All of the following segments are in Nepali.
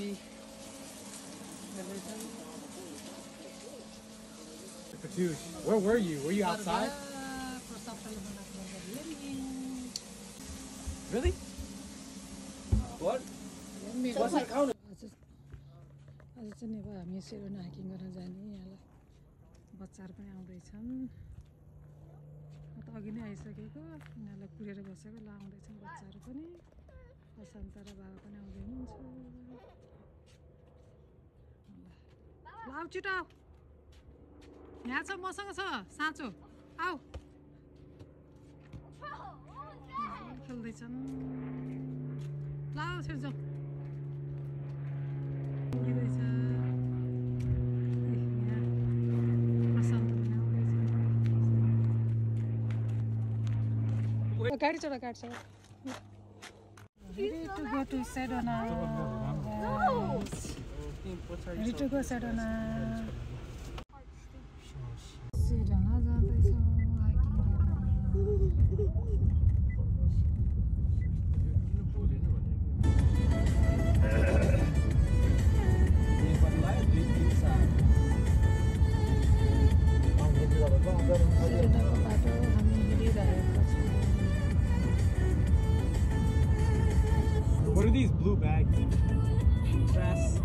ready. Where were you? Were you outside? Really? What? What's that counter? आज चाहिँ अब हामी सेरोना हाइकिङ गर्न जाने यहाँलाई बच्चाहरू पनि आउँदैछन् म त अघि नै आइसकेको यिनीहरूलाई कुरेर बसेको ल आउँदैछन् बच्चाहरू पनि प्रशान्त र बाबा पनि आउँदै हुनुहुन्छ ल आऊ छिटो आऊ यहाँ छ मसँग छ साँचो आऊ खेल्दैछन् ल आऊ छिटो जाऊ पुगिँदैछ गाडी चढ गाडी चढ Ready to go to Sedona. Ready to go Sedona. Sedona जाँदैछौँ हाइकिङ सेडोनाको बाटो हामी हिँडिरहेको छौँ What are these blue bags? Trash.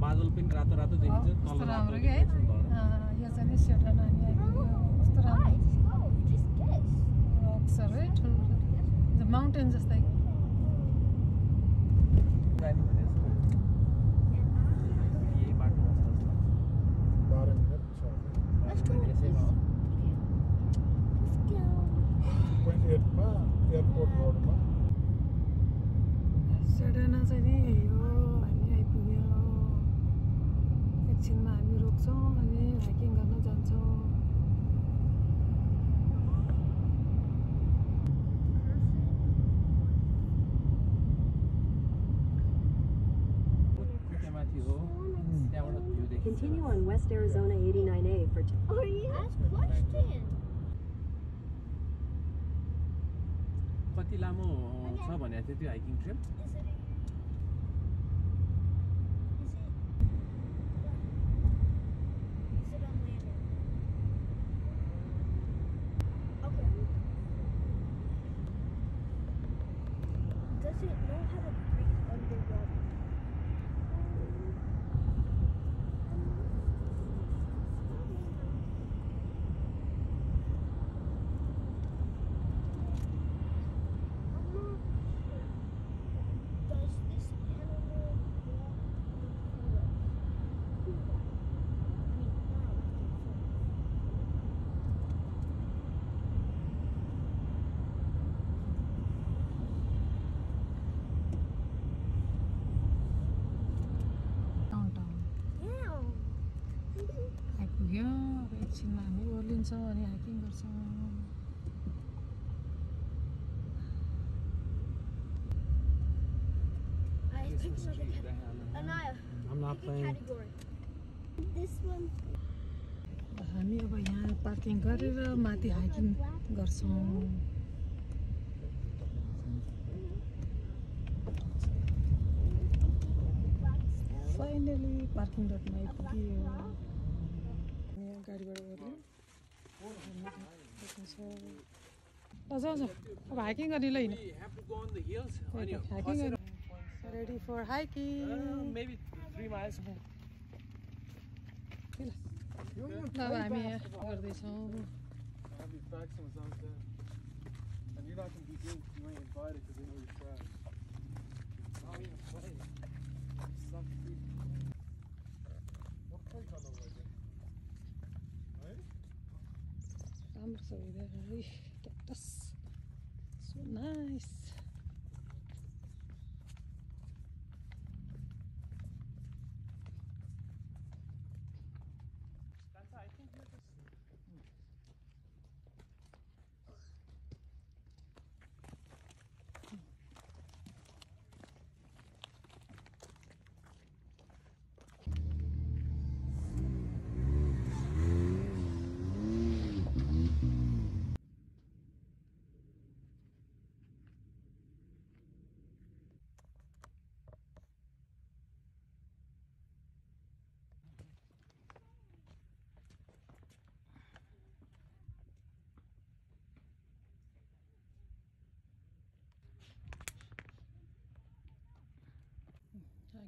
बादल पनि रातो रातो देखिन्छ कस्तो राम्रो के है यो चाहिँ नि सेडोना नि आइपुग्यो कस्तो राम्रो रक्सहरू है ठुलो माउन्टेन जस्तै सेडोना चाहिँ नि यो हामी आइपुग्यो एकछिनमा हामी रोक्छौँ अनि हाइकिङ गर्न जान्छौँ Continue on West Arizona 89A for. Oh, yes, question. कति लामो छ भनेको थियो त्यो hiking trail Is it on land? Okay. Does it know how to breathe underwater? आइपुग्यो अब एकछिनमा हामी ओर्लिन्छौँ अनि हाइकिङ गर्छौँ Anaya, I'm not pick a playing. category. This one. हामी अब यहाँ पार्किङ गरेर माथि हाइकिङ गर्छौँ फाइनली पार्किङ लटमा आइपुग्यो यहाँ गाडीबाट ओर्ल्यो जाउँ अब हाइकिङ गर्ने ल हिँड hiking ready for hiking Maybe 3 miles. अब हामी यहाँ गर्दैछौँ I'll be faxing was out there. And you're not going to be doing, you ain't invited because they know you're trash. I don't even play. Suck free. What play got over there? Right? राम्रो छ weather cactus so nice I think you're just.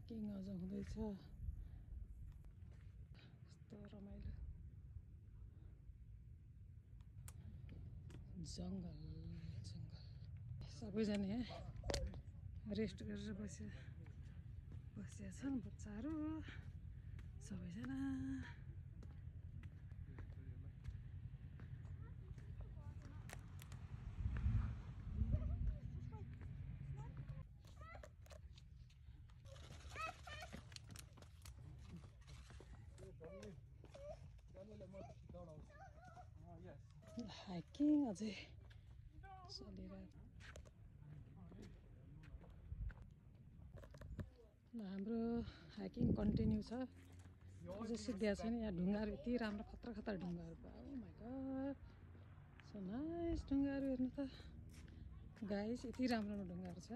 Hiking अझ हुँदैछ कस्तो रमाइलो जङ्गल जङ्गल सबैजना यहाँ रेस्ट गरेर बसिया छन् बच्चाहरू सबैजना हाइकिङ अझै चलिरहेको ल हाम्रो हाइकिङ कन्टिन्यू छ अझै सिद्धिया छैन यहाँ ढुङ्गाहरू यति राम्रो खतरा खतरा ढुङ्गाहरू भयो ओ माइ गॉड सो नाइस ढुङ्गाहरू हेर्नु त गाइस यति राम्रो राम्रो ढुङ्गाहरू छ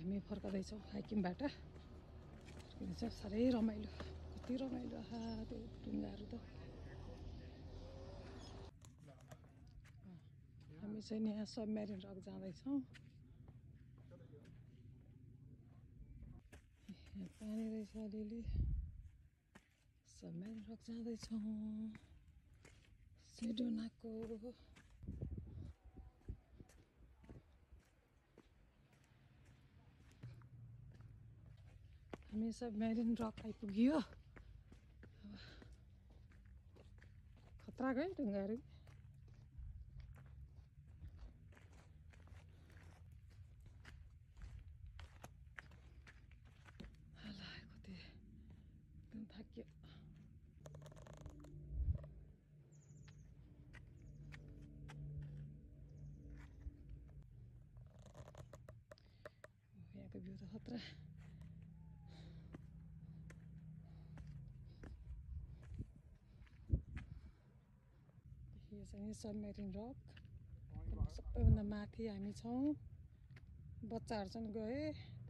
हामी फर्कँदैछौँ हाइकिङबाट फर्किँदैछ साह्रै रमाइलो कति रमाइलो आहा त्यो ढुङ्गाहरू त हामी चाहिँ यहाँ सबमेरिन रक जाँदैछौँ यहाँ पानी रहेछ अलिअलि सबमेरिन रक जाँदैछौँ सेडोनाको हामी सबमेरिन रक आइपुग्यो खतराको है ढुङ्गाहरू कति एकदम थाक्यो यहाँको भ्यू त खतरा यो चाहिँ सबमेरिन रक सबैभन्दा माथि हामी छौँ बच्चाहरू चाहिँ गए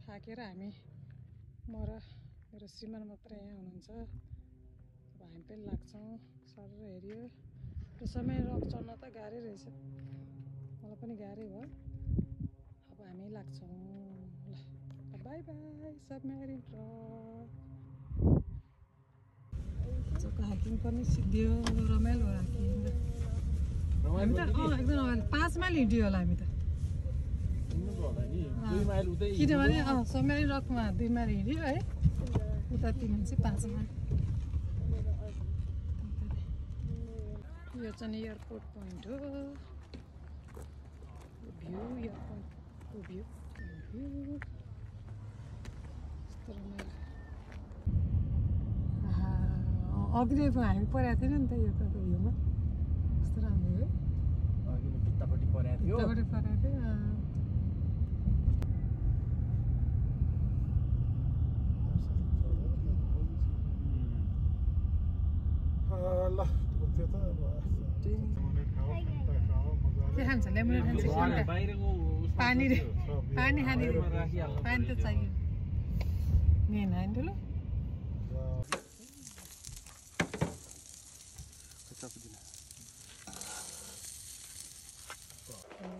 थाकेर हामी म र मेरो श्रीमान मात्रै यहाँ हुनुहुन्छ अब हामी पनि लाग्छौँ सर हेऱ्यो त्यो सबमेरिन रक चढ्न त गाह्रै रहेछ मलाई पनि गाह्रै भयो अब हामी लाग्छौँ ल बाई बाई सबमेरिन रक आजको हाइकिङ पनि सिद्धियो रमाइलो हाइकिङ हामी त एकदम रमाइलो 5 माइल हिँड्यो होला हामी त किनभने सबमेरिन रकमा 2 माइल हिँड्यो है उता 3 चाहिँ 5 माइल यो चाहिँ एयरपोर्ट पोइन्ट हो भ्यू एयरपोर्टको भ्यू कस्तो रमाइलो अघि हामी परेको थिएन नि त यो त भ्यूमा कस्तो राम्रो है भित्तापट्टि परेको थियो भित्तापट्टि परेको थियो ल त्यो त के खान्छ लेमोनेड खान्छ पानी रे पानी खाने पानी त चाहियो मेन होइन ठुलो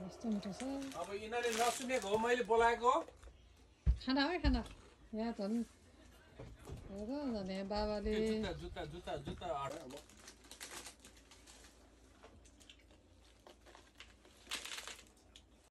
यस्तो मिठो छ अब यिनीहरूले नसुनेको हो मैले बोलाएको खाना है खाना यहाँ झन् हेर झन् यहाँ बाबाले जुत्ता जुत्ता जुत्ता जुत्ता